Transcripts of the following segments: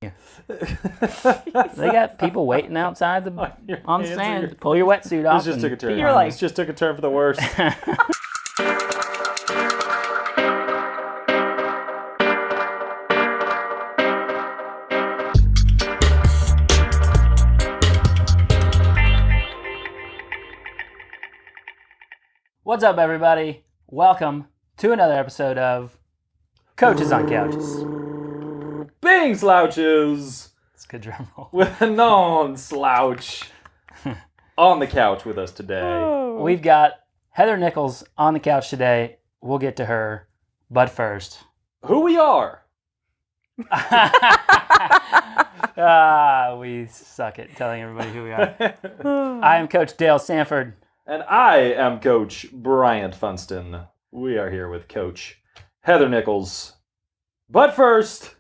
They got people waiting outside on the sand. Pull your wetsuit off. This just took a turn. You're like- This just took a turn for the worse. What's up, everybody? Welcome to another episode of Coaches on Couches. Being slouches It's a good drum roll. with a non-slouch on the couch with us today. We've got Heather Nichols on the couch today. We'll get to her, but first. Who we are? We suck at telling everybody who we are. I am Coach Dale Sanford. And I am Coach Bryant Funston. We are here with Coach Heather Nichols. But first,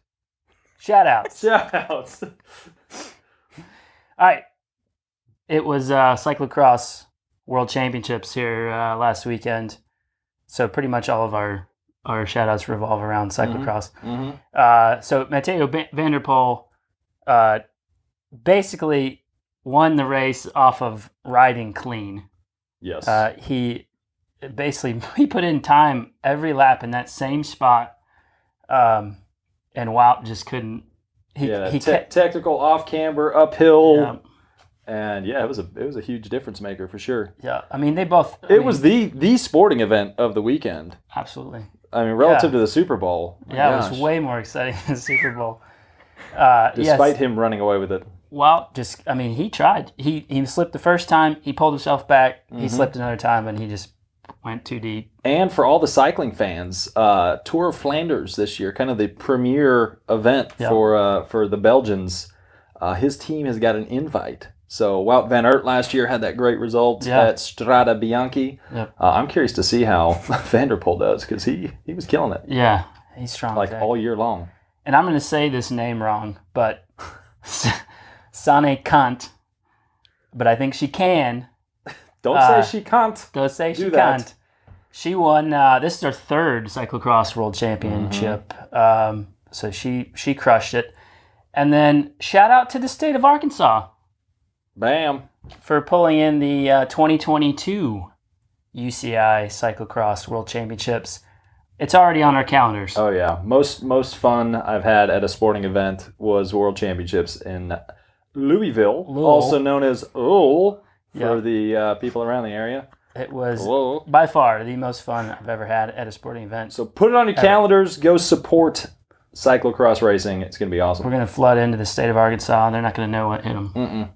Shoutouts. shout-outs. All right. It was cyclocross world championships here last weekend. So pretty much all of our shout-outs revolve around cyclocross. So Mathieu van der Poel basically won the race off of riding clean. Yes. He put in time every lap in that same spot, and Wout just couldn't. Technical off-camber, uphill. Yeah. And yeah, it was a huge difference maker for sure. Yeah, I mean they both. It was the sporting event of the weekend. Absolutely. I mean, relative to the Super Bowl. It was way more exciting than the Super Bowl. Despite him running away with it. Wout he tried. He slipped the first time. He pulled himself back. He slipped another time, and he just went too deep. And for all the cycling fans, Tour of Flanders this year, kind of the premier event for the Belgians. His team has got an invite. So Wout van Aert last year had that great result at Strade Bianche. Yep. I'm curious to see how Van der Poel does because he was killing it. Yeah, he's strong. All year long. And I'm going to say this name wrong, but Sanne Cant. But I think she can. Don't say she can't. Don't say she Do that. can't. She won. This is her third cyclocross world championship. So she crushed it. And then shout out to the state of Arkansas. Bam. For pulling in the 2022 UCI Cyclocross World Championships. It's already on our calendars. Oh yeah, most fun I've had at a sporting event was World Championships in Louisville, also known as Lowell for the people around the area. It was by far the most fun I've ever had at a sporting event. So put it on your calendars. Go support cyclocross racing. It's going to be awesome. We're going to flood into the state of Arkansas, and they're not going to know what hit them.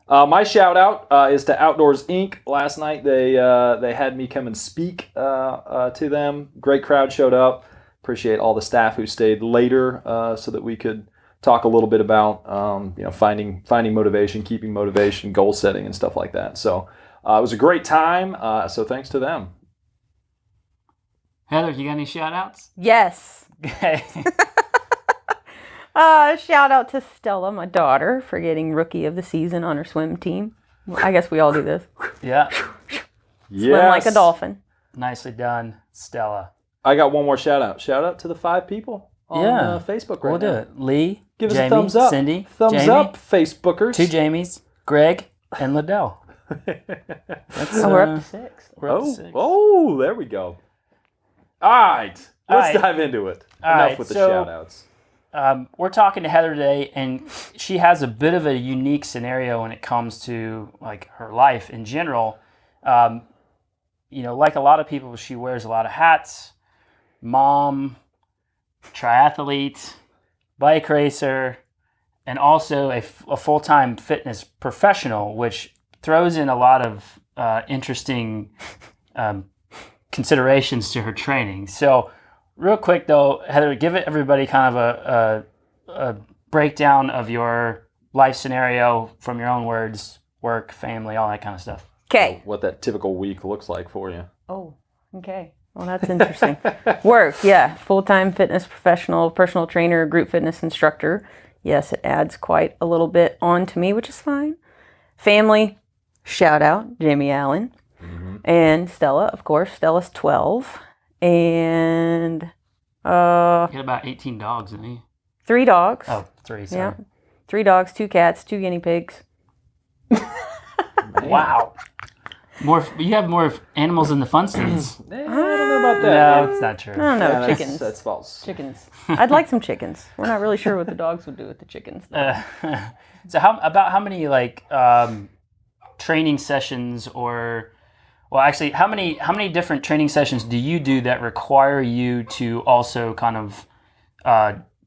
My shout out is to Outdoors Inc. Last night they had me come and speak to them. Great crowd showed up. Appreciate all the staff who stayed later so that we could talk a little bit about finding motivation, keeping motivation, goal setting, and stuff like that. So it was a great time. So thanks to them. Heather, you got any shout outs? Yes. Okay. Shout out to Stella, my daughter, for getting Rookie of the Season on her swim team. I guess we all do this. Yeah. Swim like a dolphin. Nicely done, Stella. I got one more shout out. Shout out to the 5 people on Facebook right now. We'll do it. Lee, Give Jamie, us a thumbs up. Cindy, thumbs Jamie, up, Facebookers. 2 Jamies, Greg, and Liddell. We're up to 6. We're up to 6. Oh, there we go. All right. Let's dive into it. Enough with the shout outs. We're talking to Heather today, and she has a bit of a unique scenario when it comes to like her life in general. Like a lot of people, she wears a lot of hats. Mom, triathlete, bike racer, and also a full-time fitness professional, which throws in a lot of interesting considerations to her training. So real quick, though, Heather, give everybody kind of a breakdown of your life scenario from your own words, work, family, all that kind of stuff. Okay. What that typical week looks like for you. Oh, okay. Well, that's interesting. Work, yeah. Full-time fitness professional, personal trainer, group fitness instructor. Yes, it adds quite a little bit on to me, which is fine. Family, shout out, Jamie Allen. And Stella, of course. Stella's 12. And He had about 18 dogs, didn't he? 3 dogs. Oh, 3. Sorry. Yeah. 3 dogs, 2 cats, 2 guinea pigs. Wow. You have more animals in the Funstons. I don't know about that. No, it's not true. I don't know, Yeah, chickens. That's false. Chickens. I'd like some chickens. We're not really sure what the dogs would do with the chickens. So how many like training sessions actually how many different training sessions do you do that require you to also kind of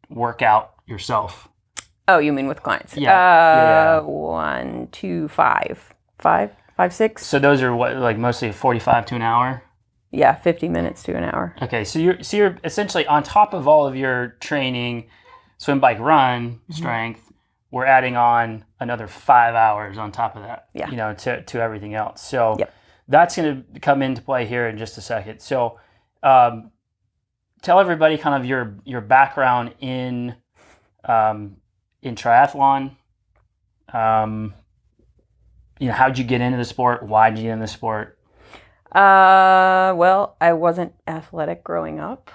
work out yourself? Oh, you mean with clients? Yeah. 1, 2, 5. 5, 6? So those are what, like mostly 45 to an hour? Yeah, 50 minutes to an hour. Okay, so you're essentially on top of all of your training, swim, bike, run, strength, we're adding on another 5 hours on top of that. Yeah. You know, to everything else. So Yep. that's going to come into play here in just a second. So tell everybody kind of your background in triathlon. You know, how'd you get into the sport? Why'd you get into the sport? Well, I wasn't athletic growing up.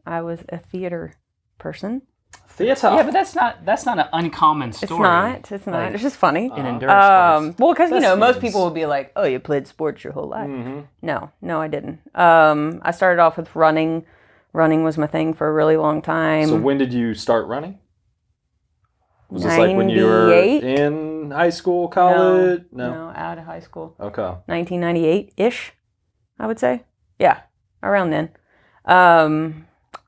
I was a theater person. Theater. Yeah, but that's not an uncommon story. It's not. Like, It's just funny. in endurance sports. Well, because, That most seems- people would be like, oh, you played sports your whole life. Mm-hmm. No, I didn't. I started off with running. Running was my thing for a really long time. So when did you start running? Was this like when you were 98? in high school, college? No, out of high school. Okay. 1998-ish, I would say. Yeah, around then. And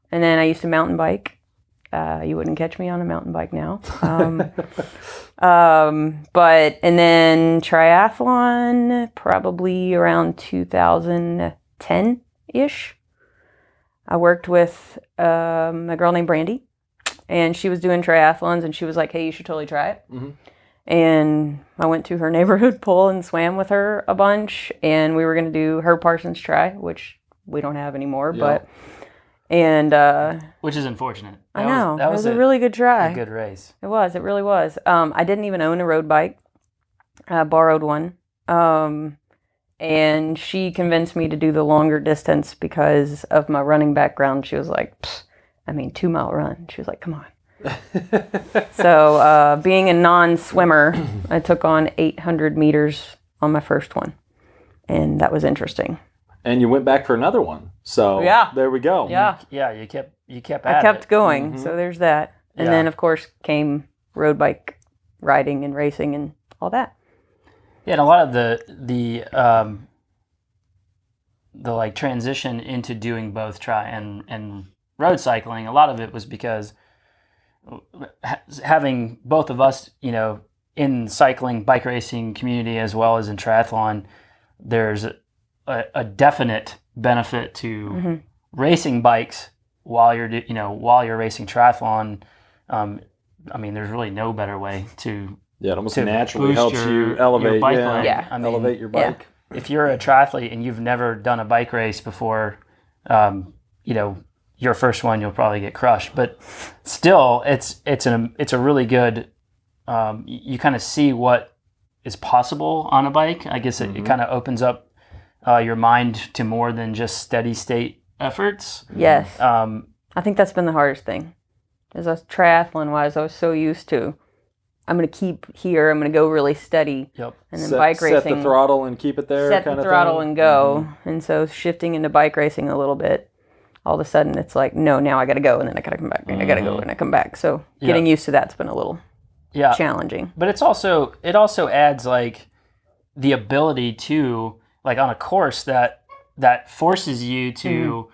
then I used to mountain bike. You wouldn't catch me on a mountain bike now. And then triathlon, probably around 2010-ish. I worked with a girl named Brandy, and she was doing triathlons, and she was like, hey, you should totally try it. Mm-hmm. And I went to her neighborhood pool and swam with her a bunch, and we were going to do her Parsons Try, which we don't have anymore, Yeah. Which is unfortunate. I know. That it was a really good try. a good race. It really was. I didn't even own a road bike. I borrowed one. And she convinced me to do the longer distance because of my running background. She was like, 2-mile run. She was like, come on. So being a non-swimmer, I took on 800 meters on my first one. And that was interesting. And you went back for another one. So Yeah. there we go. Yeah. Yeah, you kept I at kept it. going. Mhm. So there's that. And Yeah. then, of course, came road bike riding and racing and all that. Yeah, and a lot of the like transition into doing both tri and road cycling, a lot of it was because having both of us, in cycling, bike racing community as well as in triathlon, there's a definite benefit to Mm-hmm. racing bikes while you're racing triathlon. There's really no better way to Yeah, it almost to naturally boost helps your- you your elevate. bike Yeah. lane. Yeah. Elevate your Yeah. bike. If you're a triathlete and you've never done a bike race before, your first one you'll probably get crushed. But still, it's a really good. You kind of see what is possible on a bike. I guess it kind of opens up your mind to more than just steady state efforts. Yes. Um, I think that's been the hardest thing. As a triathlon-wise, I was so used to, I'm going to keep here, I'm going to go really steady. Yep. And then Set- bike racing, Set the throttle and keep it there. set kind the of throttle thing. and go. And so shifting into bike racing a little bit, all of a sudden it's like, no, now I got to go, and then I got to come back, and I got to go, and I come back. So getting used to that's been a little Yeah. challenging. But it also adds like the ability to, like, on a course that forces you to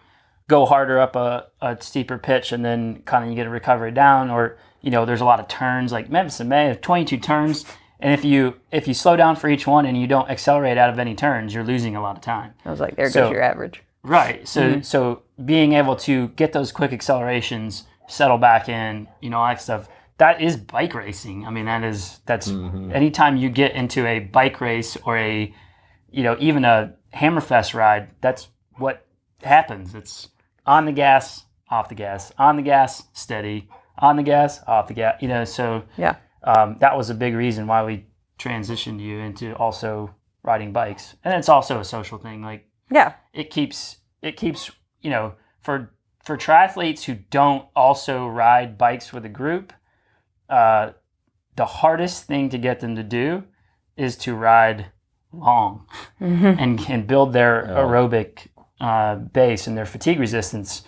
go harder up a steeper pitch, and then kind of you get a recovery down, or there's a lot of turns, like Memphis and May have 22 turns, and if you slow down for each one and you don't accelerate out of any turns, you're losing a lot of time. I was like, there So- goes your average. Right. So being able to get those quick accelerations, settle back in, all that stuff, that is bike racing. I mean, that's anytime you get into a bike race or even a Hammerfest ride, that's what happens. It's on the gas, off the gas, on the gas, steady, on the gas, off the gas, so Yeah. that was a big reason why we transitioned you into also riding bikes. And it's also a social thing. Like, Yeah. it keeps for for triathletes who don't also ride bikes with a group, the hardest thing to get them to do is to ride long and build their aerobic base and their fatigue resistance.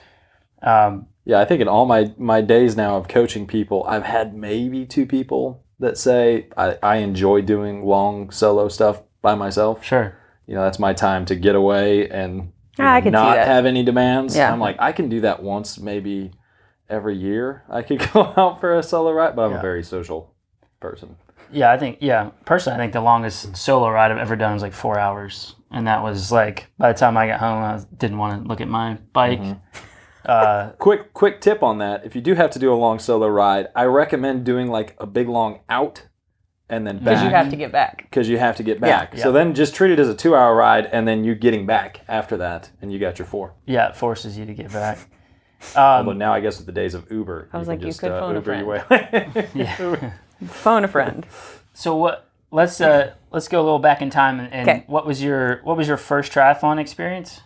Yeah, I think in all my days now of coaching people, I've had maybe 2 people that say I enjoy doing long solo stuff by myself. Sure. That's my time to get away and I could see not that. have any demands. Yeah. I'm like, I can do that once, maybe every year. I could go out for a solo ride, but I'm a very social person. Yeah, personally, I think the longest solo ride I've ever done was like 4 hours. And that was like, by the time I got home, I didn't want to look at my bike. Quick tip on that. If you do have to do a long solo ride, I recommend doing like a big long out and then back. Because you have to get back. Because you have to get back. Yeah. So then just treat it as a 2-hour ride and then you getting back after that and you got your 4. Yeah, it forces you to get back. Although now I guess with the days of Uber, I was you like, can you just could phone a Uber your friend. way. Yeah. Phone a friend. So let's go a little back in time and Okay. what was your first triathlon experience?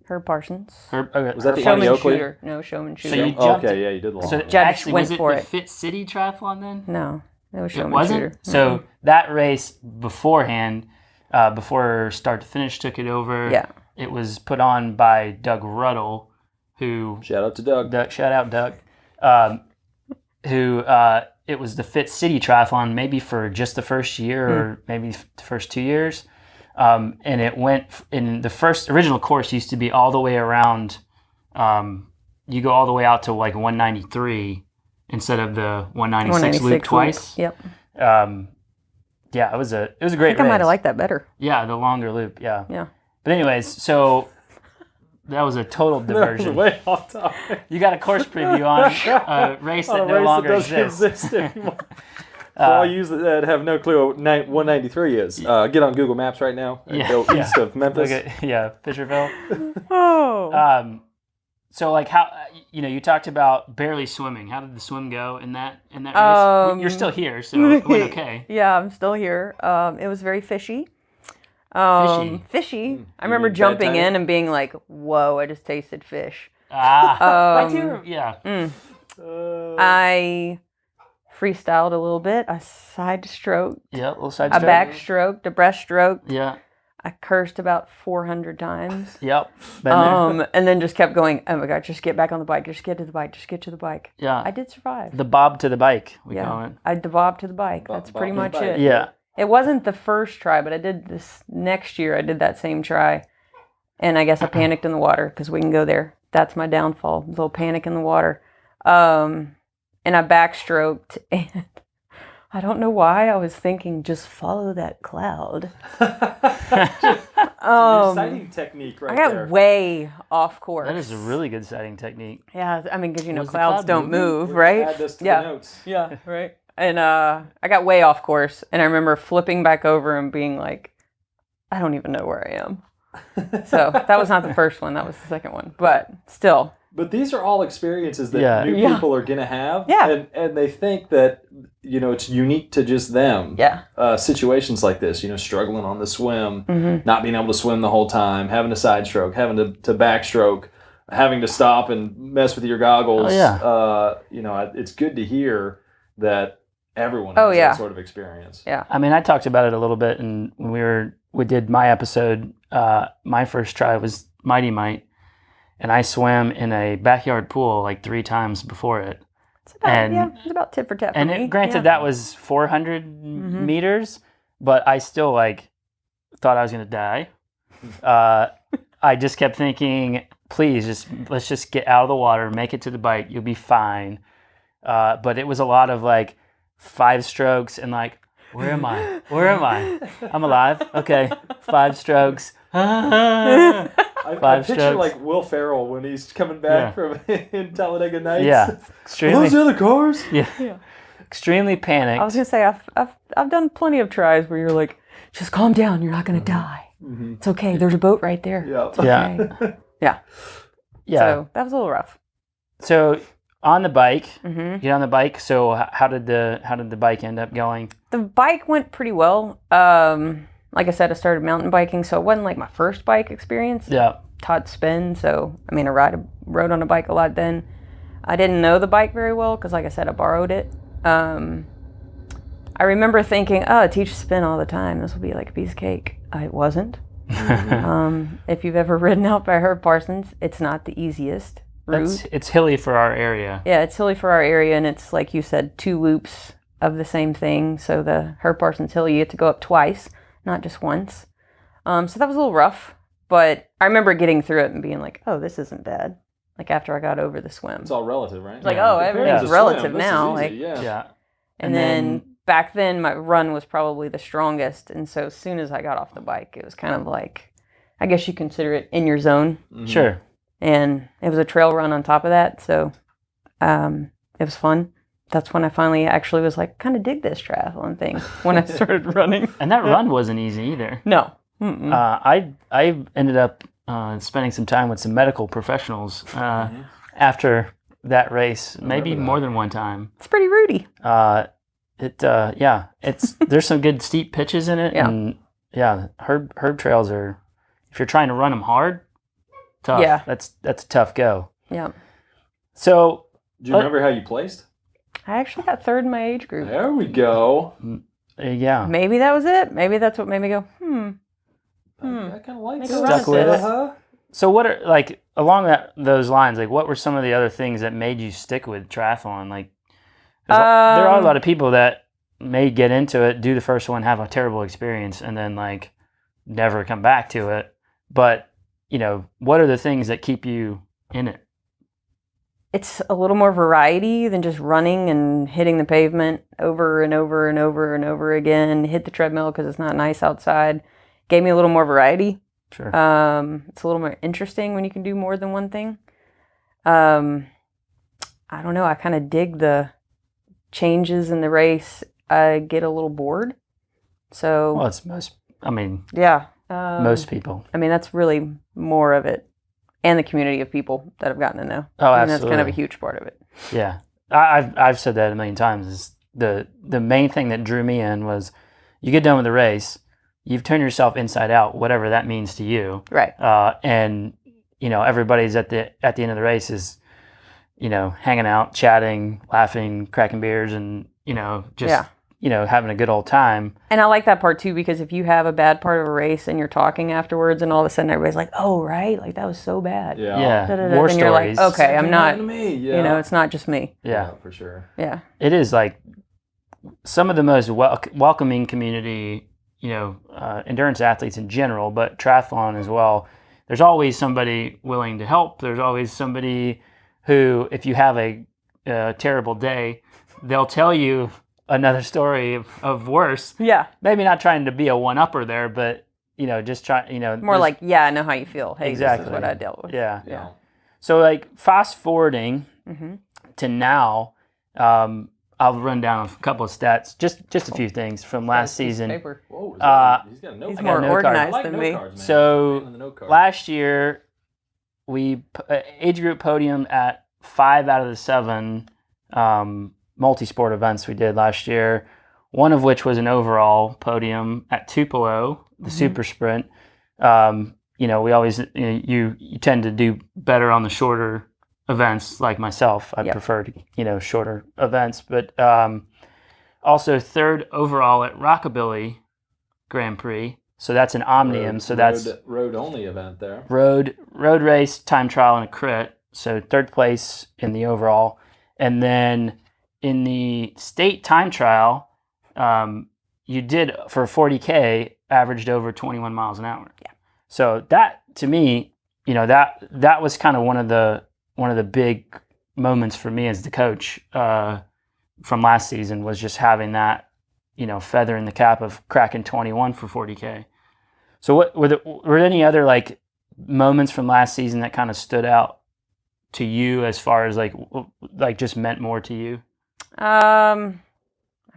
Herb Parsons. Was that the Showman Annie Oakley? shooter. No, showman shooter. you Oh, jumped okay, yeah, you did long. So one. Judge actually, went was it for the it. Fit City triathlon then? No, it was It showman wasn't? shooter. So that race beforehand, before start to finish took it over, Yeah. it was put on by Doug Ruddle, who, Shout out to Doug. shout out Doug, who, it was the Fit City triathlon, maybe for just the first year or maybe the first 2 years. And it went in the first original course used to be all the way around. You go all the way out to like 193 instead of the 196 loop twice. Yep. Yeah, it was a great I think race. I might have liked that better. Yeah, the longer loop. Yeah. Yeah. But anyways, so that was a total That was diversion. way off topic. You got a course preview on a race that On a no race longer that doesn't exists. exist anymore. For all you that have no clue what 193 is, get on Google Maps right now and Yeah, go yeah. east of Memphis. Look at, Fisherville. Oh. So like how you talked about barely swimming. How did the swim go in that race? You're still here, so it went okay. Yeah, I'm still here. It was very fishy. Fishy. I remember mean jumping bedtime? in and being like, "Whoa, I just tasted fish." I do. Yeah. I freestyled a little bit. I side stroked. Yeah. A little side I stroke. backstroked. A breaststroke. Yeah. I cursed about 400 times. Yep. Been there. And then just kept going. Oh my God! Just get back on the bike. Just get to the bike. Just get to the bike. Yeah. I did survive. The bob to the bike, we call Yeah, it. I bobbed to the bike. That's bob pretty to the much bike. it. Yeah. It wasn't the first try, but I did this next year. I did that same try, and I guess I panicked in the water because we can go there. That's my downfall. A little panic in the water, and I backstroked, and I don't know why I was thinking just follow that cloud. Sighting technique right I got there. way off course. That is a really good sighting technique. Yeah, I mean, because Was the clouds cloud don't moving? move, We'll right? Add this to Yeah. the notes. Yeah, right. And I got way off course, and I remember flipping back over and being like, I don't even know where I am. So that was not the first one. That was the second one. But still. But these are all experiences that Yeah. new Yeah. people are going to have. Yeah. And they think that, it's unique to just them. Yeah. Situations like this, struggling on the swim, Mm-hmm. not being able to swim the whole time, having a side stroke, having to backstroke, having to stop and mess with your goggles. Oh, yeah. It's good to hear that everyone has yeah. that sort of experience. Yeah. I mean, I talked about it a little bit, and when we did my episode, my first try was Mighty Might, and I swam in a backyard pool like 3 times before it. It's about, And- it's about tit for tat for And me. granted, that was 400 meters, but I still thought I was going to die. I just kept thinking, please, let's just get out of the water, make it to the bike, you'll be fine. But it was a lot of 5 strokes and where am I? Where am I? I'm alive. Okay, 5 strokes. I picture strokes. Will Ferrell when he's coming back from in Talladega Nights. Yeah, Are extremely. those the other cars? Yeah, extremely panicked. I was going to say, I've done plenty of tries where you're like, just calm down. You're not going to die. Mm-hmm. It's okay. There's a boat right there. Yeah. Yeah, Okay. Yeah. yeah. So that was a little rough. So on the bike, Mm-hmm. get on the bike. So how did the bike end up going? The bike went pretty well. Like I said, I started mountain biking, so it wasn't like my first bike experience. Yeah. taught spin, so I mean, I rode on a bike a lot then. I didn't know the bike very well because, like I said, I borrowed it. I remember thinking, oh, teach spin all the time. This will be like a piece of cake. It wasn't. If you've ever ridden out by Herb Parsons, it's not the easiest route. It's hilly for our area. Yeah, it's hilly for our area, and it's, like you said, 2 loops of the same thing. So the Herb Parsons Hill, you get to go up twice, not just once. So that was a little rough, but I remember getting through it and being like, oh, this isn't bad. Like after I got over the swim. It's all relative, right? It's like, oh, everything's relative now. Like, yeah. And then back then, my run was probably the strongest. And so as soon as I got off the bike, it was kind of like, I guess you consider it in your zone. Mm-hmm. Sure. And it was a trail run on top of that. So it was fun. That's when I finally actually was like, kind of dig this triathlon thing when I started running. And that run wasn't easy either. No. I ended up spending some time with some medical professionals after that race, maybe more than one time. It's pretty rooty. There's some good steep pitches in it, and herb trails are, if you're trying to run them hard, tough. Yeah, that's a tough go. Yeah. So, do you remember how you placed? I actually got 3rd in my age group. There we go. Yeah. Maybe that was it. Maybe that's what made me go, I kind of like stuck with it. So what are, like, along those lines, like, what were some of the other things that made you stick with triathlon? Like, there are a lot of people that may get into it, do the first one, have a terrible experience, and then, like, never come back to it. But, you know, what are the things that keep you in it? It's a little more variety than just running and hitting the pavement over and over and over and over again. Hit the treadmill because it's not nice outside. Gave me a little more variety. Sure. It's a little more interesting when you can do more than one thing. I don't know. I kind of dig the changes in the race. I get a little bored. So. Well, it's most people. I mean, that's really more of it. And the community of people that I've gotten to know. Oh, absolutely. And that's kind of a huge part of it. Yeah. I've said that a million times. Is the main thing that drew me in was you get done with the race, you've turned yourself inside out, whatever that means to you. Right. And, you know, everybody's at the end of the race is, you know, hanging out, chatting, laughing, cracking beers, and, you know, just, you know, having a good old time. And I like that part too, because if you have a bad part of a race and you're talking afterwards and all of a sudden everybody's like, oh, right, like that was so bad. Yeah. War stories. You're like, okay, I'm not, you know, it's not just me. Yeah, for sure. Yeah. It is like some of the most welcoming community, you know, endurance athletes in general, but triathlon as well. There's always somebody willing to help. There's always somebody who, if you have a terrible day, they'll tell you another story of worse. Yeah. Maybe not trying to be a one-upper there, but, you know, just try, you know. More like, yeah, I know how you feel. Hey, exactly. This is what I dealt with. Yeah. So, like, fast forwarding to now, I'll run down a couple of stats, just a few things from last season. Whoa, he's got a note He's card. more organized like than me. Cards, so, last year, we age group podium at 5 out of the 7 multi-sport events we did last year, one of which was an overall podium at Tupelo, the super sprint. You know, we always, you tend to do better on the shorter events like myself. I prefer to, you know, shorter events, but also 3rd overall at Rockabilly Grand Prix. So that's an omnium. That's road only event there. Road race, time trial, and a crit. So 3rd place in the overall. And then in the state time trial, you did for 40K averaged over 21 miles an hour. Yeah. So that, to me, you know, that was kind of one of the big moments for me as the coach from last season, was just having that, you know, feather in the cap of cracking 21 for 40K. So what were there any other like moments from last season that kind of stood out to you as far as like just meant more to you? I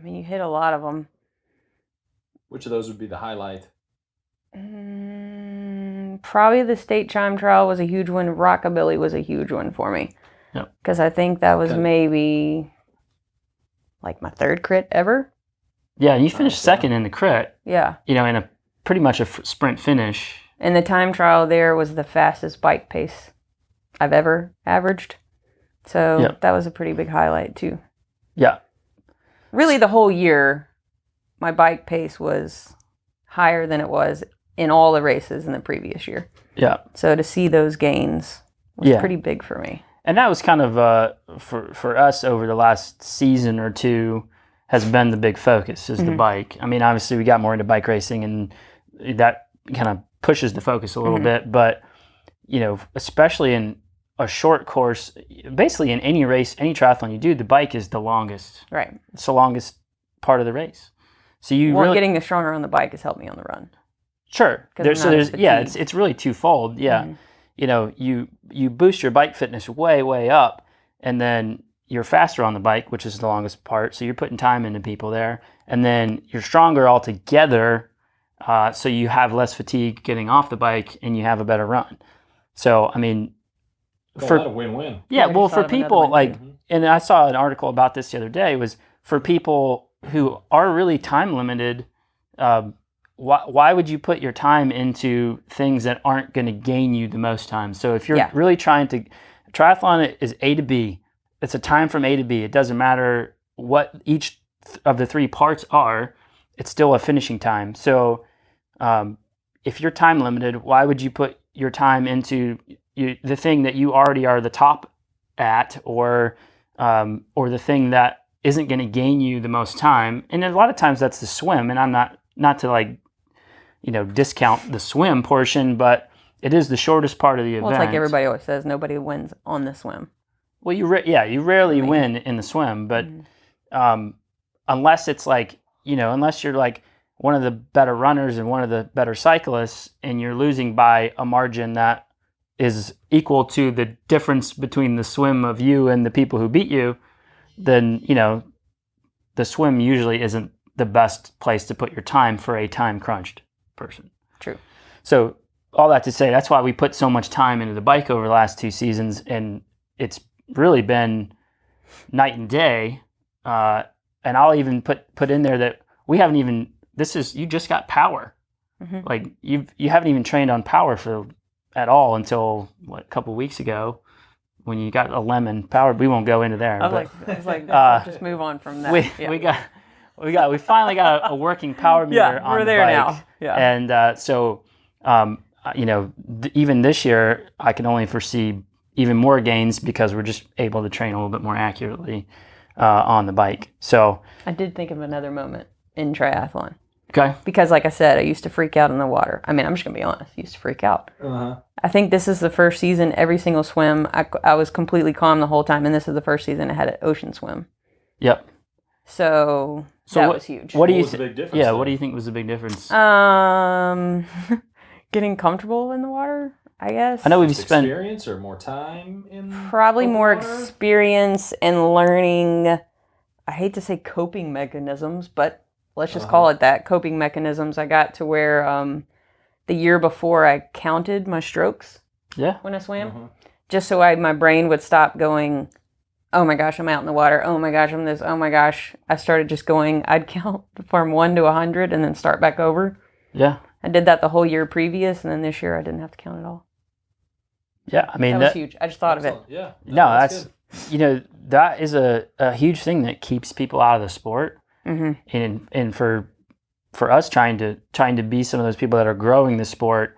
mean, you hit a lot of them. Which of those would be the highlight? Probably the state time trial was a huge one. Rockabilly was a huge one for me. Yep. Because I think that was maybe like my 3rd crit ever. Yeah, you finished 2nd in the crit. Yeah. You know, in a pretty much a sprint finish. And the time trial there was the fastest bike pace I've ever averaged. So that was a pretty big highlight too. Yeah. Really the whole year, my bike pace was higher than it was in all the races in the previous year. Yeah. So to see those gains was pretty big for me. And that was kind of, for us over the last season or two, has been the big focus is the bike. I mean, obviously we got more into bike racing and that kind of pushes the focus a little bit. But, especially in a short course, basically in any race, any triathlon you do, the bike is the longest. Right. It's the longest part of the race. So you really getting the stronger on the bike has helped me on the run. Sure. It's really twofold. Yeah. You boost your bike fitness way, way up, and then you're faster on the bike, which is the longest part. So you're putting time into people there, and then you're stronger altogether. So you have less fatigue getting off the bike, and you have a better run. So I mean, for a win-win. Yeah. Well, for people and I saw an article about this the other day. Was for people who are really time limited. Why would you put your time into things that aren't going to gain you the most time? So if you're really trying to, triathlon is A to B. It's a time from A to B. It doesn't matter what each of the three parts are. It's still a finishing time. So if you're time limited, why would you put your time into the thing that you already are the top at, or the thing that isn't going to gain you the most time? And a lot of times that's the swim. And I'm not to discount the swim portion, but it is the shortest part of the event. Well, it's like everybody always says, nobody wins on the swim. Well, you rarely win in the swim, but unless it's unless you're like one of the better runners and one of the better cyclists, and you're losing by a margin that is equal to the difference between the swim of you and the people who beat you, then, the swim usually isn't the best place to put your time for a time crunched person. True. So all that to say, that's why we put so much time into the bike over the last 2 seasons, and it's really been night and day. And I'll even put in there that we haven't even. You just got power. Like you haven't even trained on power at all until a couple weeks ago when you got a lemon power. We won't go into there. I was like, just move on from that. We finally got a working power meter on we're the there bike. now. Yeah. And even this year, I can only foresee even more gains because we're just able to train a little bit more accurately on the bike. So I did think of another moment in triathlon. Okay. Because like I said, I used to freak out in the water. I mean, I'm just going to be honest. I used to freak out. I think this is the first season, every single swim, I was completely calm the whole time. And this is the first season I had an ocean swim. Yep. So that was huge. What was the big difference? Yeah, what do you think was the big difference? Getting comfortable in the water, I guess. I know we've spent experience or more time in probably more water? experience and learning. I hate to say coping mechanisms, but let's just call it that. Coping mechanisms. I got to where the year before I counted my strokes when I swam, just so my brain would stop going, oh my gosh, I'm out in the water. Oh my gosh, I'm this. Oh my gosh. I started just going, I'd count from 1 to 100 and then start back over. Yeah. I did that the whole year previous, and then this year I didn't have to count at all. Yeah, I mean that was huge. I just thought of it. Yeah. No, that's that is a huge thing that keeps people out of the sport. And for us trying to be some of those people that are growing the sport,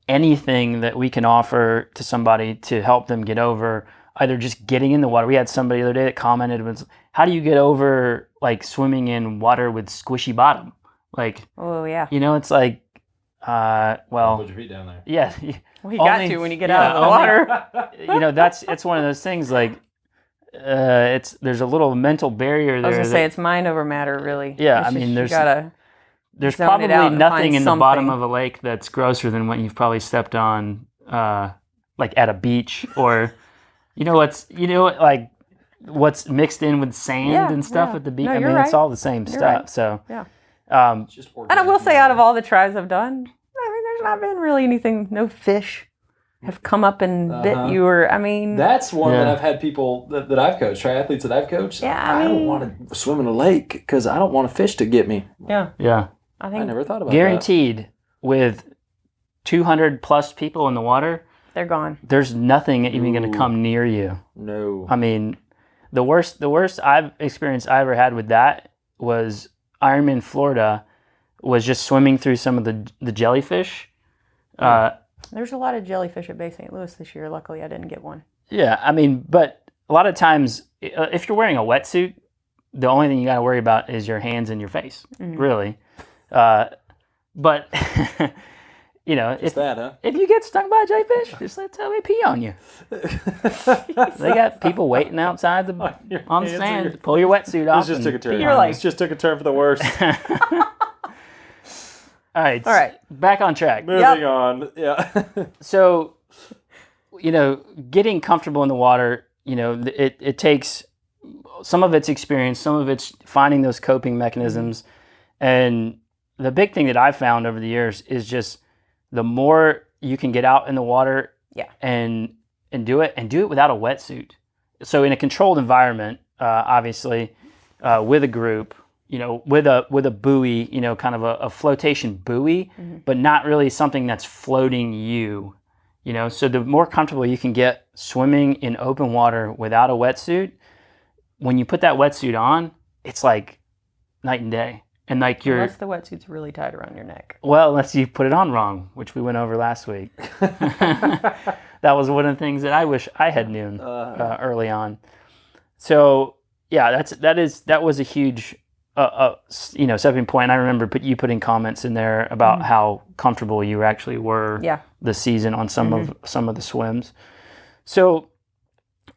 anything that we can offer to somebody to help them get over either just getting in the water. We had somebody the other day that commented, was, how do you get over like swimming in water with squishy bottom? Like, oh yeah, it's like, put your feet down there. Yeah. Well, you got to when you get out of the water. It's one of those things like, there's a little mental barrier there. I was gonna say it's mind over matter, really. Yeah, I mean, there's probably nothing in the bottom of a lake that's grosser than what you've probably stepped on, like at a beach, or what's mixed in with sand and stuff at the beach. No, I mean, right. It's all the same You're stuff. right. So yeah. Just And I will say, out of all the tries I've done, I mean, there's not been really anything. No fish have come up and bit you, or I mean, that's one that I've had people that I've coached, triathletes that I've coached. Yeah, I don't want to swim in a lake because I don't want a fish to get me. Yeah. Yeah. I think I never thought about guaranteed with 200 plus people in the water, They're gone. there's nothing even going to come near you. No. I mean, the worst experience I ever had with that was Ironman Florida. Was just swimming through some of the jellyfish. There's a lot of jellyfish at Bay St. Louis this year. Luckily, I didn't get one. Yeah, I mean, but a lot of times, if you're wearing a wetsuit, the only thing you got to worry about is your hands and your face, really. But you know, if you get stung by a jellyfish, just let me pee on you. They got people waiting outside on the sand. Pull your wetsuit off. This just took a turn. You're This just took a turn for the worst. All right. Back on track. Moving on. Yeah. So, you know, getting comfortable in the water, you know, it takes some of it's experience, some of it's finding those coping mechanisms. And the big thing that I've found over the years is just the more you can get out in the water and do it without a wetsuit. So in a controlled environment, obviously, with a group, you know, with a buoy, you know, kind of a flotation buoy, but not really something that's floating you, you know. So the more comfortable you can get swimming in open water without a wetsuit, when you put that wetsuit on, it's like night and day. And like unless the wetsuit's really tight around your neck. Well, unless you put it on wrong, which we went over last week. That was one of the things that I wish I had known early on. So yeah, that was a huge you know, stepping point. I remember you putting comments in there about how comfortable you actually were this season on some of the swims. So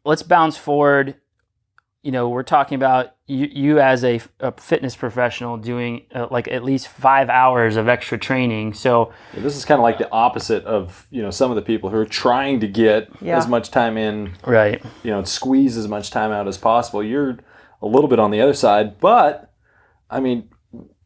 let's bounce forward. You know, we're talking about you as a fitness professional doing like at least 5 hours of extra training. So this is kind of like the opposite of, you know, some of the people who are trying to get as much time in, right? You know, squeeze as much time out as possible. You're a little bit on the other side, but I mean,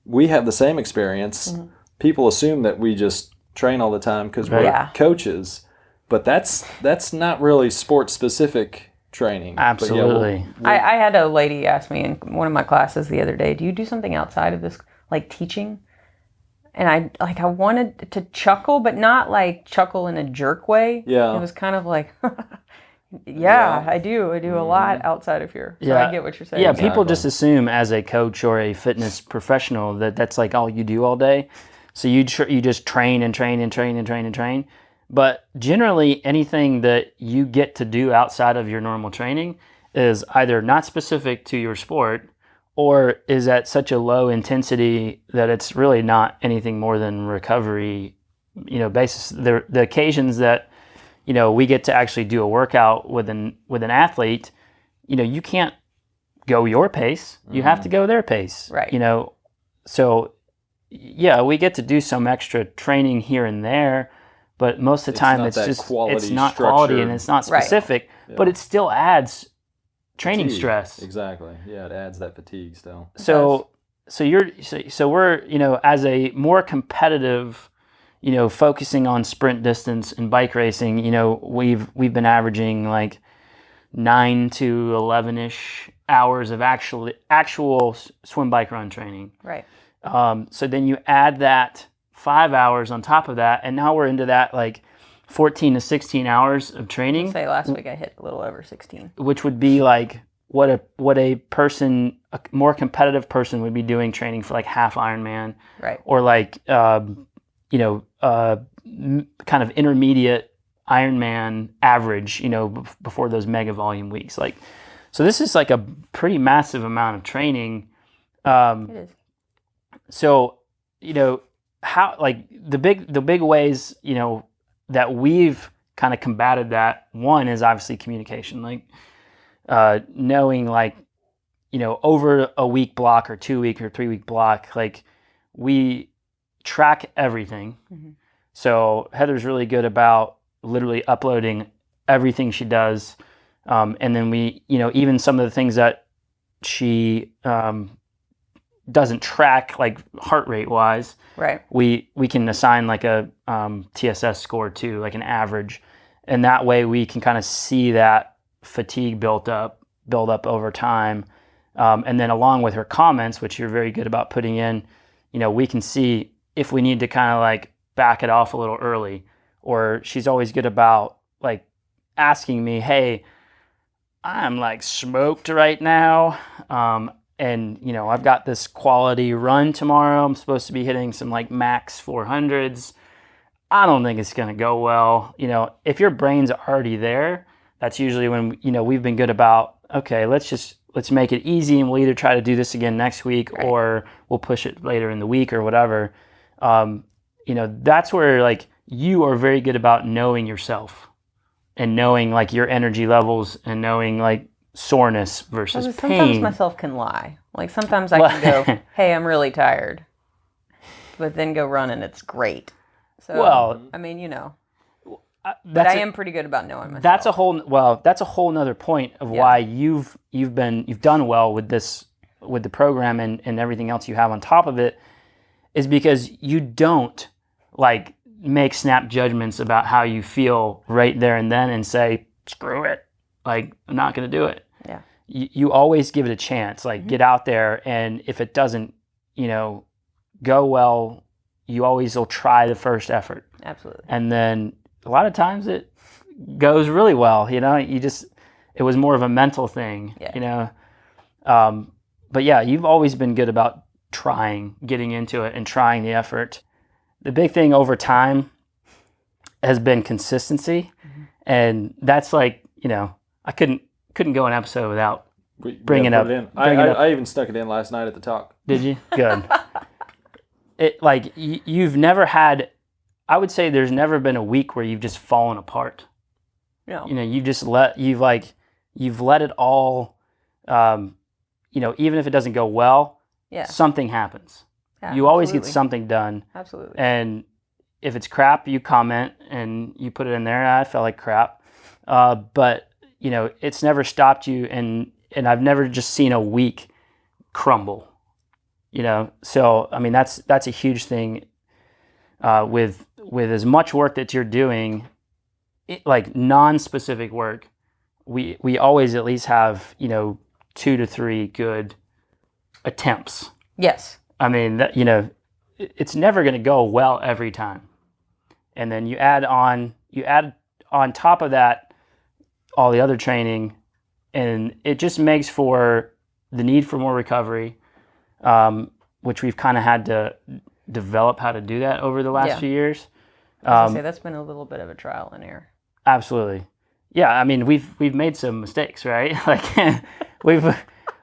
we have the same experience. People assume that we just train all the time because we're coaches, but that's not really sport specific training. Absolutely. I had a lady ask me in one of my classes the other day, do you do something outside of this, like teaching? And I wanted to chuckle, but not like chuckle in a jerk way. Yeah. It was kind of like, I do a lot outside of here. So I get what you're saying. Yeah, people just assume as a coach or a fitness professional that that's like all you do all day. So you just train and train and train and train and train. But generally, anything that you get to do outside of your normal training is either not specific to your sport or is at such a low intensity that it's really not anything more than recovery, you know, basis. The occasions that, you know, we get to actually do a workout with an athlete, you know, you can't go your pace. You have to go their pace. Right. You know, so yeah, we get to do some extra training here and there. But most of the time, it's not quality and it's not specific, but it still adds training stress. Exactly. Yeah, it adds that fatigue still. So we're, you know, as a more competitive, you know, focusing on sprint distance and bike racing, you know, we've been averaging like 9 to 11-ish hours of actual swim, bike, run training. Right. So then you add that 5 hours on top of that, and now we're into that like 14 to 16 hours of training. I'd say last week I hit a little over 16, which would be like what a person, a more competitive person, would be doing training for like half Ironman, right? Or like you know, kind of intermediate Ironman average, you know, before those mega volume weeks. Like, so this is like a pretty massive amount of training. It is. So, you know, how, like the big ways, you know, that we've kind of combated that, one is obviously communication, like knowing, like, you know, over a week block or 2 week or 3 week block, like we track everything. So Heather's really good about literally uploading everything she does. And then we, you know, even some of the things that she doesn't track, like heart rate wise, right? We can assign like a TSS score to, like an average, and that way we can kind of see that fatigue build up over time. And then along with her comments, which you're very good about putting in, you know, we can see if we need to kind of like back it off a little early, or she's always good about like asking me, hey, I'm like smoked right now. And you know, I've got this quality run tomorrow. I'm supposed to be hitting some like max 400s. I don't think it's going to go well. You know, if your brain's already there, that's usually when, you know, we've been good about, okay, let's make it easy, and we'll either try to do this again next week, right, or we'll push it later in the week or whatever. You know, that's where like you are very good about knowing yourself and knowing like your energy levels and knowing like soreness versus pain. Sometimes myself can lie. Like sometimes I can go, hey, I'm really tired, but then go run and it's great. So, well, I mean, you know, but I am pretty good about knowing myself. That's a whole nother point of why you've done well with this, with the program and everything else you have on top of it, is because you don't like make snap judgments about how you feel right there and then and say, screw it, like I'm not going to do it. Yeah. You always give it a chance, like get out there, and if it doesn't, you know, go well, you always will try the first effort. Absolutely. And then a lot of times it goes really well, you know, it was more of a mental thing, you know. But yeah, you've always been good about getting into it and trying the effort. The big thing over time has been consistency. And that's like, you know, I couldn't go an episode without bringing up. I even stuck it in last night at the talk. Did you? Good. It like you've never had, I would say there's never been a week where you've just fallen apart. No. You know, you've let it all, you know, even if it doesn't go well, something happens. Yeah, you always get something done. Absolutely. And if it's crap, you comment and you put it in there. I felt like crap. But you know, it's never stopped you, and I've never just seen a week crumble. You know, so I mean that's a huge thing. With as much work that you're doing, like non-specific work, we always at least have, you know, 2 to 3 good attempts. Yes. I mean, you know, it's never going to go well every time, and then you add on top of that all the other training, and it just makes for the need for more recovery, which we've kind of had to develop how to do that over the last few years. I was gonna say that's been a little bit of a trial and error. Absolutely, yeah. I mean, we've made some mistakes, right? Like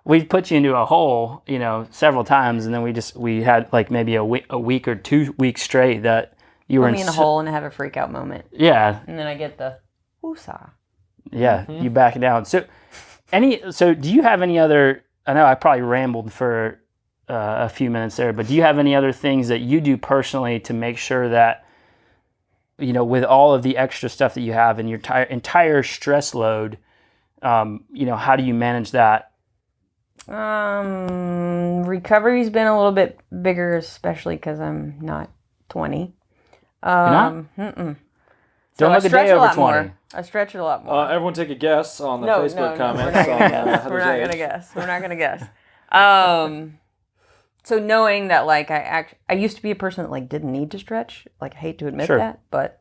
we've put you into a hole, you know, several times, and then we had like maybe a week or 2 weeks straight that you were in a hole and have a freak out moment. Yeah, and then I get the woosah. Yeah, you back it down. So do you have any other? I know I probably rambled for a few minutes there, but do you have any other things that you do personally to make sure that, you know, with all of the extra stuff that you have and your entire stress load, you know, how do you manage that? Recovery's been a little bit bigger, especially because I'm not 20. You're not? So Don't look a day over 20. I stretch it a lot more. Everyone take a guess on the Facebook comments. We're not going to guess. We're not going to guess. So knowing that, like, I used to be a person that, like, didn't need to stretch. Like, I hate to admit that, but...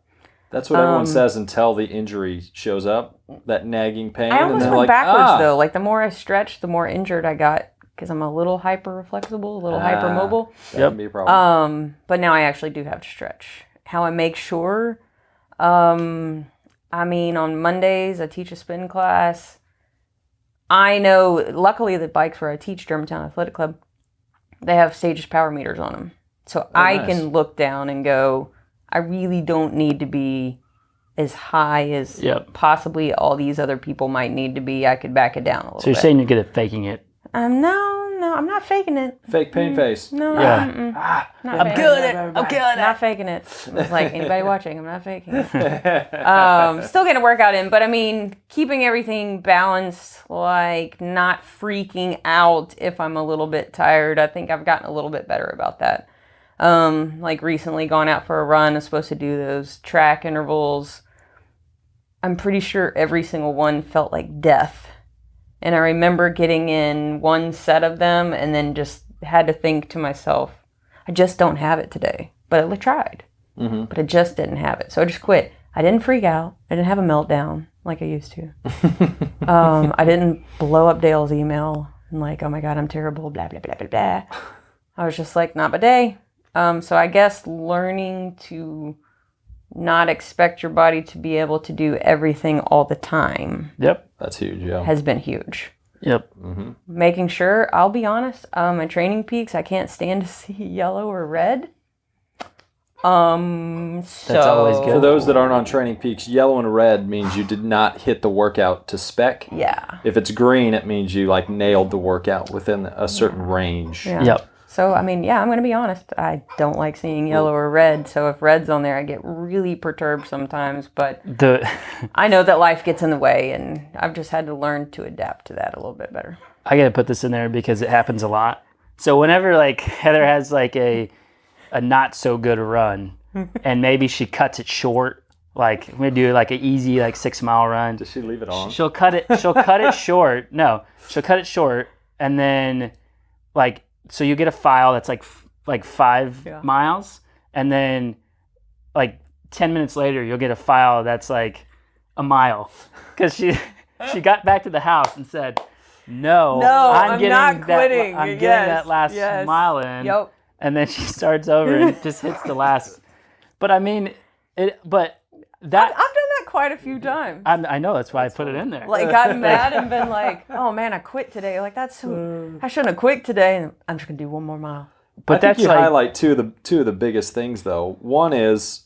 That's what everyone says until the injury shows up, that nagging pain. I almost went backwards, though. Like, the more I stretched, the more injured I got, because I'm a little hyper-flexible, a little hypermobile. That can be a problem. But now I actually do have to stretch. How I make sure... I mean, on Mondays, I teach a spin class. I know, luckily, the bikes where I teach, Germantown Athletic Club, they have Sage's power meters on them. So I can look down and go, I really don't need to be as high as possibly all these other people might need to be. I could back it down a little bit. So you're saying you're good at faking it? No, I'm not faking it. Fake pain face. No, I'm good at it. I'm good at it. Not faking it. It's like, anybody watching, I'm not faking it. Still getting a workout in, but I mean, keeping everything balanced, like not freaking out if I'm a little bit tired. I think I've gotten a little bit better about that. Like recently gone out for a run, I'm supposed to do those track intervals. I'm pretty sure every single one felt like death. And I remember getting in one set of them and then just had to think to myself, I just don't have it today. But I tried. but I just didn't have it. So I just quit. I didn't freak out. I didn't have a meltdown like I used to. I didn't blow up Dale's email and like, oh my God, I'm terrible, blah, blah, blah, blah, blah. I was just like, not my day. So I guess learning to not expect your body to be able to do everything all the time. Yep. That's huge, yeah. Has been huge. Yep. Making sure, I'll be honest, my training peaks, I can't stand to see yellow or red. That's always good. For those that aren't on Training Peaks, yellow and red means you did not hit the workout to spec. Yeah. If it's green, it means you like nailed the workout within a certain range. Yeah. Yep. So, I mean, yeah, I'm going to be honest. I don't like seeing yellow or red. So if red's on there, I get really perturbed sometimes. But I know that life gets in the way, and I've just had to learn to adapt to that a little bit better. I got to put this in there because it happens a lot. So whenever like Heather has like a not so good run and maybe she cuts it short, like I'm going to do like an easy like 6 mile run. Does she leave it on? She'll cut it short. No, she'll cut it short and then like, so you get a file that's like 5 miles and then like 10 minutes later you'll get a file that's like a mile because she got back to the house and said, no, I'm not quitting. I'm getting that last mile in. Yep. And then she starts over and just hits the last. But I mean, I've done that quite a few times. I know, that's why I put it in there. Like, gotten mad and been like, oh man, I quit today. Like, I shouldn't have quit today. And I'm just going to do 1 more mile. But that's you highlight two of the biggest things, though. One is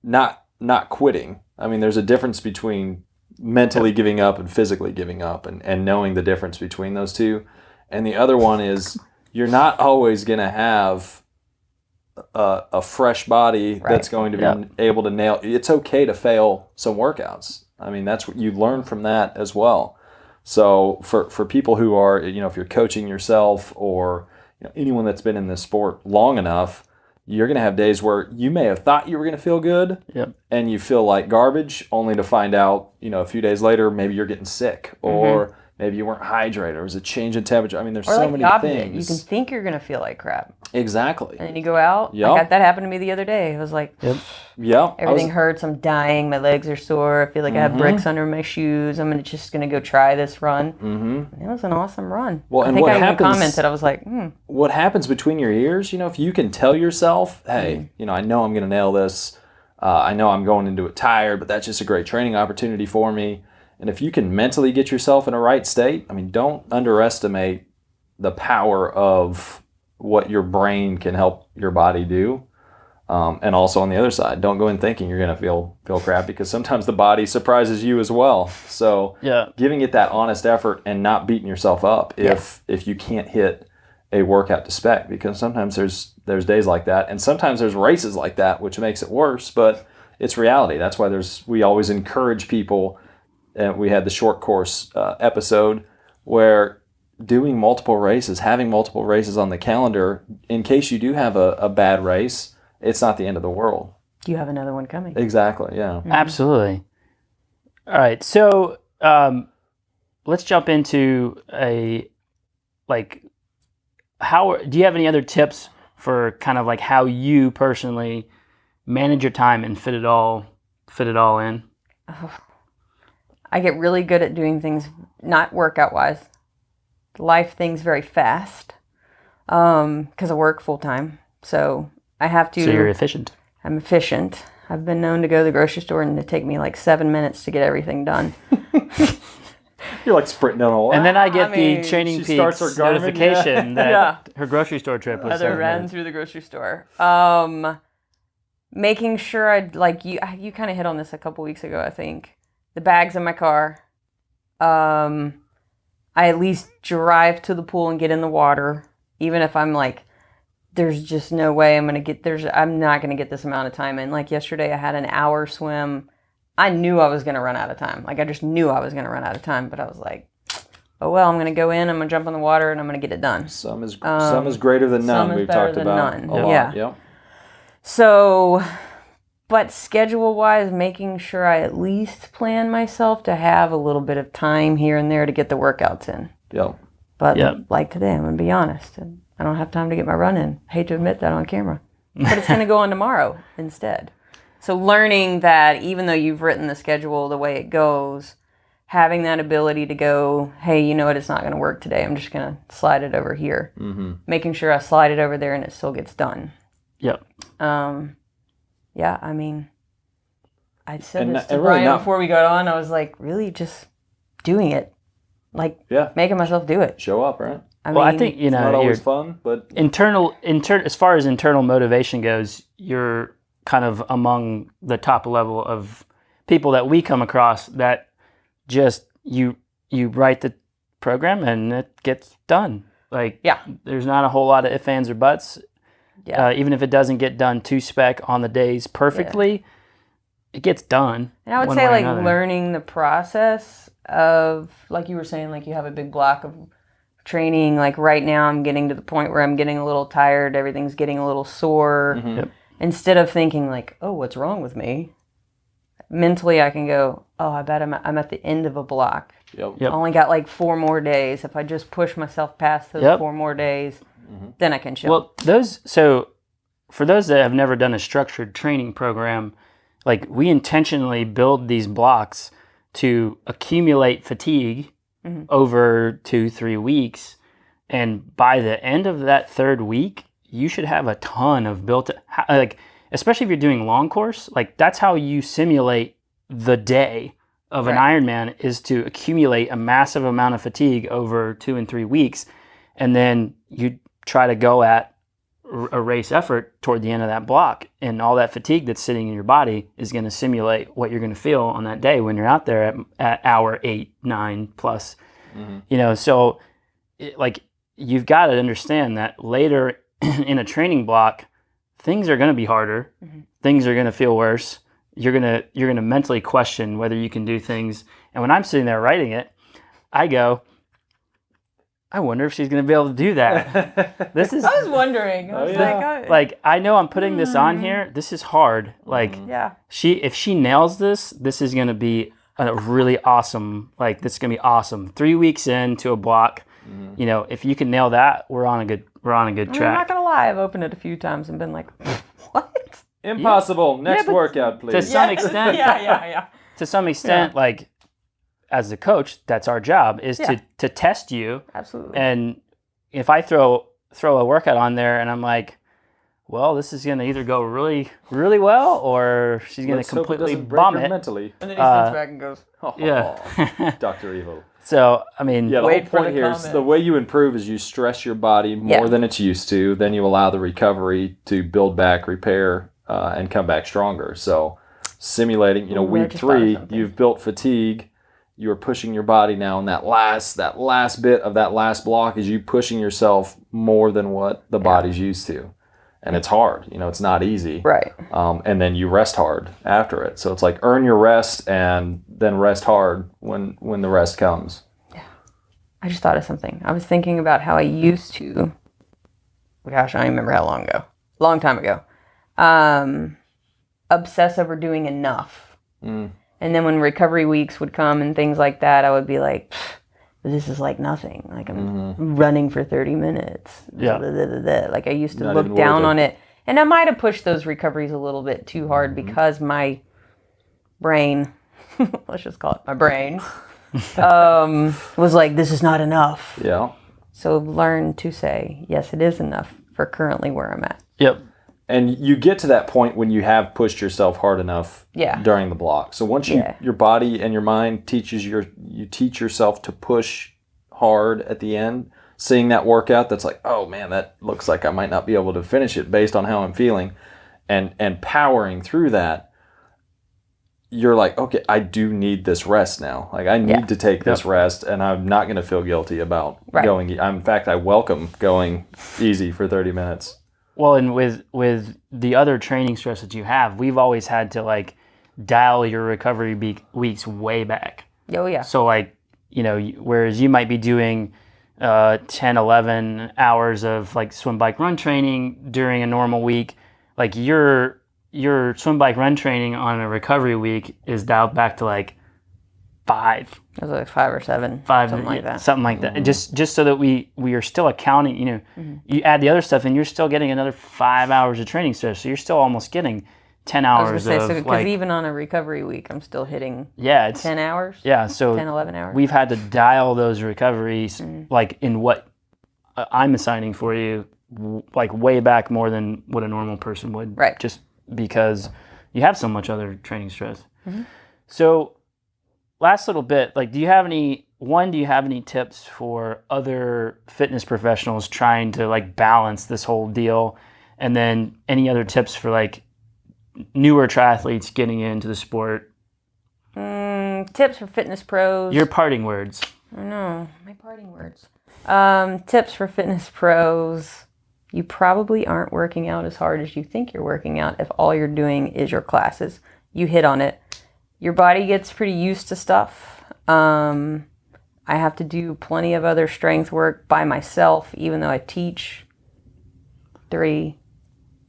not quitting. I mean, there's a difference between mentally giving up and physically giving up and knowing the difference between those two. And the other one is you're not always going to have a fresh body that's going to be able to nail. It's okay to fail some workouts. I mean, that's what you learn from that as well. So for people who are, if you're coaching yourself or anyone that's been in this sport long enough, you're going to have days where you may have thought you were going to feel good and you feel like garbage, only to find out, a few days later, maybe you're getting sick or maybe you weren't hydrated or it was a change in temperature. I mean, there's so many things. You can think you're going to feel like crap. Exactly. And then you go out. That happened to me the other day. It was like, everything hurts. I'm dying. My legs are sore. I feel like I have bricks under my shoes. I'm just going to go try this run. It was an awesome run. Well, I think I even commented. I was like, What happens between your ears, if you can tell yourself, hey, I know I'm going to nail this. I know I'm going into it tired, but that's just a great training opportunity for me. And if you can mentally get yourself in a right state, I mean, don't underestimate the power of what your brain can help your body do. And also on the other side, don't go in thinking you're going to feel crap because sometimes the body surprises you as well. So giving it that honest effort and not beating yourself up if you can't hit a workout to spec, because sometimes there's days like that. And sometimes there's races like that, which makes it worse, but it's reality. That's why we always encourage people. And we had the short course episode where doing multiple races, having multiple races on the calendar, in case you do have a bad race, it's not the end of the world. You have another one coming. Exactly, yeah. Absolutely. All right, so let's jump into do you have any other tips for kind of like how you personally manage your time and fit it all in? I get really good at doing things, not workout-wise, life things very fast because I work full-time. So I have to... So you're efficient. I'm efficient. I've been known to go to the grocery store and it take me like 7 minutes to get everything done. You're like sprinting down a wall. And then I get the Training Peaks notification that her grocery store trip was Heather ran through the grocery store. Making sure you kind of hit on this a couple weeks ago, I think. The bag's in my car. I at least drive to the pool and get in the water, even if I'm like, there's just no way I'm not gonna get this amount of time in. Like yesterday, I had an hour swim. I knew I was gonna run out of time. Like I just knew I was gonna run out of time, but I was like, oh well, I'm gonna go in, I'm gonna jump in the water, and I'm gonna get it done. Some is greater than none. We've talked about a lot. Yeah. So. But schedule-wise, making sure I at least plan myself to have a little bit of time here and there to get the workouts in. Yep. But like today, I'm going to be honest. I don't have time to get my run in. I hate to admit that on camera. but it's going to go on tomorrow instead. So learning that even though you've written the schedule the way it goes, having that ability to go, hey, you know what, it's not going to work today. I'm just going to slide it over here. Mm-hmm. Making sure I slide it over there and it still gets done. Yep. Yeah, I mean, I said this to Brian before we got on. I was like, really just doing it. Like, making myself do it. Show up, right? I think, it's not always fun, but as far as internal motivation goes, you're kind of among the top level of people that we come across that just you write the program and it gets done. Like, there's not a whole lot of ifs, ands, or buts. Yeah. Even if it doesn't get done to spec on the days perfectly, it gets done. And I would say, like, learning the process of, like you were saying, like, you have a big block of training. Like, right now I'm getting to the point where I'm getting a little tired. Everything's getting a little sore. Mm-hmm. Yep. Instead of thinking, like, oh, what's wrong with me? Mentally, I can go, oh, I bet I'm at the end of a block. Yep. I only got, like, 4 more days. If I just push myself past those 4 more days, then I can chill. Well, for those that have never done a structured training program, like, we intentionally build these blocks to accumulate fatigue over 2-3 weeks. And by the end of that 3rd week, you should have a ton of like, especially if you're doing long course, like, that's how you simulate the day of an Ironman, is to accumulate a massive amount of fatigue over 2 and 3 weeks. And then you try to go at a race effort toward the end of that block, and all that fatigue that's sitting in your body is going to simulate what you're going to feel on that day when you're out there at hour 8, 9 plus. You know, so like, you've got to understand that later in a training block, things are going to be harder. Things are going to feel worse. You're going to mentally question whether you can do things. And when I'm sitting there writing it, I go, I wonder if she's going to be able to do that. I was wondering. I was like, I know I'm putting this on here. This is hard. Like, if she nails this is going to be a really awesome, like, this is going to be awesome. 3 weeks into a block, you know, if you can nail that, we're on a good track. I'm not going to lie. I've opened it a few times and been like, what? Impossible. Next workout, please. To some extent. To some extent, like, as a coach, that's our job, is to test you. Absolutely. And if I throw a workout on there and I'm like, well, this is going to either go really, really well, or she's going to completely bomb it. Mentally. And then he sits back and goes, Dr. Evil. So, I mean, the whole point here is the way you improve is you stress your body more than it's used to. Then you allow the recovery to build back, repair, and come back stronger. So, simulating, you know, week 3, you've built fatigue. You're pushing your body now, and that last bit of that last block is you pushing yourself more than what the body's used to. And it's hard, you know, it's not easy. Right. And then you rest hard after it. So it's like, earn your rest and then rest hard when the rest comes. Yeah. I just thought of something. I was thinking about how I used to, gosh, I don't even remember how long ago. Long time ago. Obsess over doing enough. And then when recovery weeks would come and things like that, I would be like, this is like nothing. Like, I'm running for 30 minutes. Yeah. Like, I used to look down on it. And I might have pushed those recoveries a little bit too hard because my brain, let's just call it my brain, was like, this is not enough. Yeah. So learn to say, yes, it is enough for currently where I'm at. Yep. And you get to that point when you have pushed yourself hard enough during the block. So once your body and your mind you teach yourself to push hard at the end, seeing that workout that's like, oh man, that looks like I might not be able to finish it based on how I'm feeling, and powering through that, you're like, okay, I do need this rest now. Like, I need to take this rest, and I'm not going to feel guilty about going. In fact, I welcome going easy for 30 minutes. Well, and with the other training stress that you have, we've always had to, like, dial your recovery weeks way back. Oh, yeah. So, like, you know, whereas you might be doing 10, 11 hours of, like, swim, bike, run training during a normal week, like, your swim, bike, run training on a recovery week is dialed back to, like, 5. It was like 5 or 7. 5, something like that. Something like that. Just so that we are still accounting. You add the other stuff, and you're still getting another 5 hours of training stress. So you're still almost getting 10 hours I was going to say, of because even on a recovery week, I'm still hitting 10 hours. Yeah, so 10, 11 hours. We've had to dial those recoveries like in what I'm assigning for you, like way back more than what a normal person would. Right. Just because you have so much other training stress. So last little bit, like, do you have any tips for other fitness professionals trying to like balance this whole deal? And then any other tips for like newer triathletes getting into the sport? Tips for fitness pros. Your parting words. I know, my parting words. Tips for fitness pros. You probably aren't working out as hard as you think you're working out if all you're doing is your classes. You hit on it. Your body gets pretty used to stuff. I have to do plenty of other strength work by myself, even though I teach 3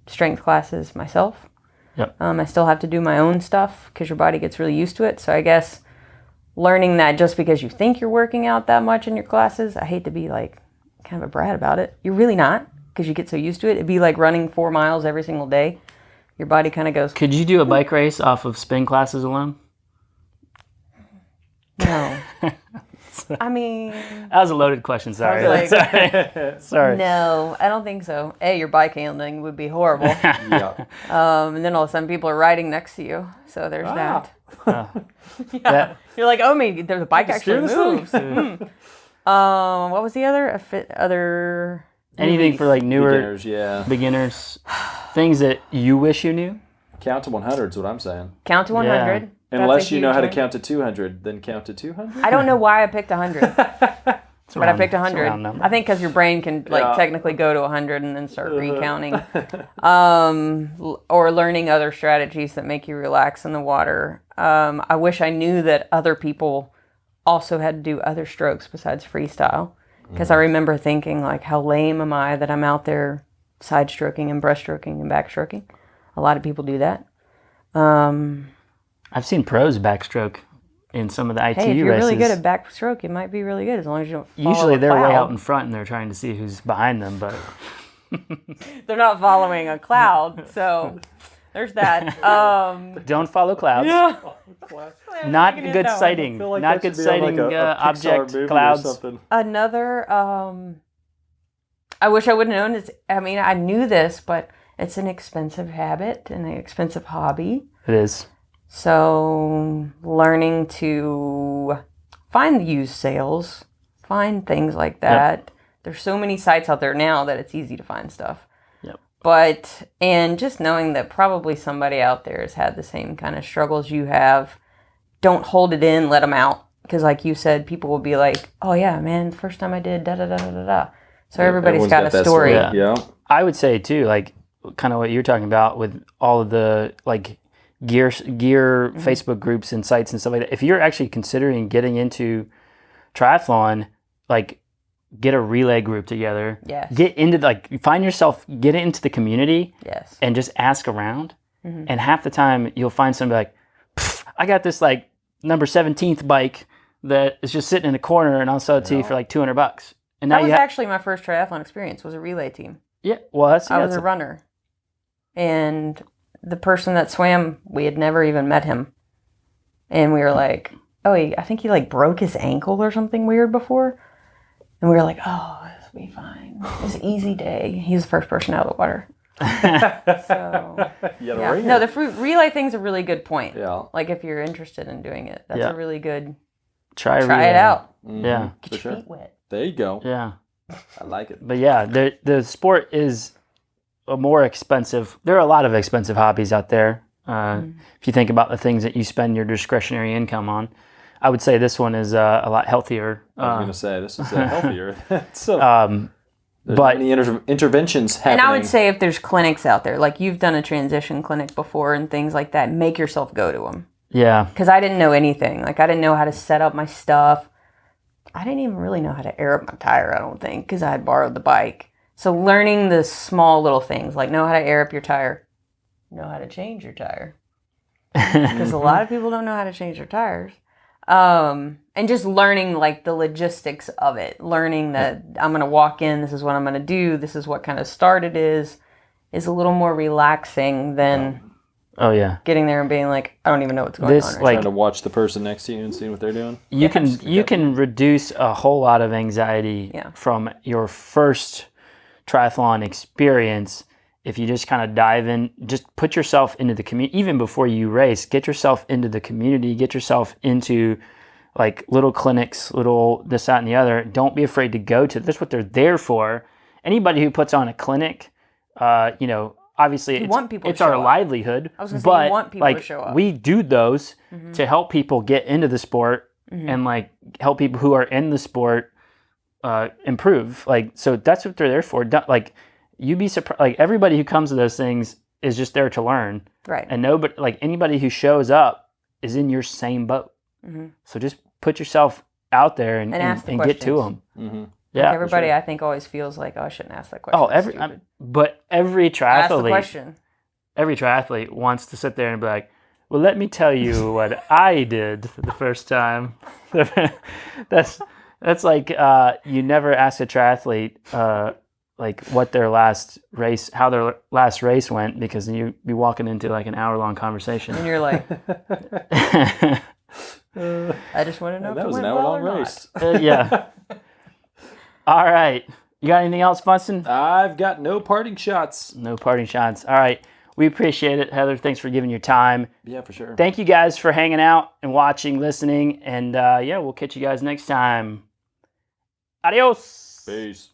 strength classes myself. Yep. I still have to do my own stuff because your body gets really used to it. So I guess learning that just because you think you're working out that much in your classes, I hate to be like kind of a brat about it. You're really not, because you get so used to it. It'd be like running 4 miles every single day. Your body kind of goes... Could you do a bike race off of spin classes alone? No. I mean... That was a loaded question, sorry. Sorry. No, I don't think so. Your bike handling would be horrible. Yeah. And then all of a sudden people are riding next to you. So there's that. That- You're like, oh, maybe the bike actually moves. What was the other... Anything for like newer beginners. Things that you wish you knew? Count to 100 is what I'm saying. Count to 100. Yeah. Unless you know how to count to 200, then count to 200. I don't know why I picked 100. But I picked 100. number. I think because your brain can technically go to 100 and then start recounting. Or learning other strategies that make you relax in the water. I wish I knew that other people also had to do other strokes besides freestyle. Because I remember thinking, like, how lame am I that I'm out there side stroking and breaststroking and backstroking. A lot of people do that. I've seen pros backstroke in some of the ITU races. Hey, if you're really good at backstroke, it might be really good as long as you don't follow Usually they're a cloud. way out in front and they're trying to see who's behind them, but... They're not following a cloud, so there's that. Don't follow clouds. Yeah. Not good sighting. Like Not good sighting object clouds. Another, I wish I would have known. I knew this, but it's an expensive habit and an expensive hobby. It is. So learning to find the used sales, find things like that. Yep. There's so many sites out there now that it's easy to find stuff. Yep. And just knowing that probably somebody out there has had the same kind of struggles you have. Don't hold it in, let them out. Because like you said, people will be like, oh yeah, man, the first time I did da-da-da-da-da-da. So everybody's got a story. Yeah. I would say too, like kind of what you're talking about with all of the like gear Facebook groups and sites and stuff like that. If you're actually considering getting into triathlon, like get a relay group together. Yes. Get into find yourself, get into the community. Yes. And just ask around. Mm-hmm. And half the time you'll find somebody like, I got this like number 17th bike that is just sitting in a corner and I'll sell it to you for like $200. And now that was actually my first triathlon experience, was a relay team. Yeah. Well, I was a runner. And the person that swam, we had never even met him. And we were like, oh, I think he like broke his ankle or something weird before. And we were like, oh, this will be fine. It's an easy day. He's the first person out of the water. So, yeah. No, the relay thing's a really good point. Yeah. Like if you're interested in doing it, that's a really good. Try it out. Mm-hmm. Yeah. Get your feet wet. There you go. Yeah. I like it. But yeah, the sport is a more expensive. There are a lot of expensive hobbies out there. If you think about the things that you spend your discretionary income on, I would say this one is a lot healthier. I was going to say, this is healthier. But many interventions happening. And I would say if there's clinics out there, like you've done a transition clinic before and things like that, make yourself go to them. Yeah. Because I didn't know anything. Like I didn't know how to set up my stuff. I didn't even really know how to air up my tire, I don't think, because I had borrowed the bike. So learning the small little things, like know how to air up your tire, know how to change your tire. Because a lot of people don't know how to change their tires. And just learning like the logistics of it, learning that I'm going to walk in, this is what I'm going to do, this is what kind of start it is a little more relaxing than getting there and being like, I don't even know what's going on. Right, like trying to watch the person next to you and see what they're doing. You can reduce a whole lot of anxiety from your first triathlon experience if you just kind of dive in, just put yourself into the community, even before you race, get yourself into the community, get yourself into like little clinics, little this, that, and the other. Don't be afraid to go to, that's what they're there for. Anybody who puts on a clinic, obviously it's our livelihood, but you want people to show up. We do those to help people get into the sport and like help people who are in the sport improve. Like, so that's what they're there for. Like, you'd be surprised. Like, everybody who comes to those things is just there to learn, right? And nobody, like anybody who shows up, is in your same boat. So just put yourself out there and get to them. Yeah, like everybody sure. I think always feels like, oh, I shouldn't ask that question. But every triathlete, ask the question. Every triathlete wants to sit there and be like, well, let me tell you what I did the first time. That's like you never ask a triathlete like what their last race, how their last race went, because then you'd be walking into like an hour-long conversation. And you're like, I just want to know if that it was went an hour-long race. Yeah. All right. You got anything else, Funston? I've got no parting shots. No parting shots. All right. We appreciate it, Heather. Thanks for giving your time. Yeah, for sure. Thank you guys for hanging out and watching, listening. And we'll catch you guys next time. Adios. Peace.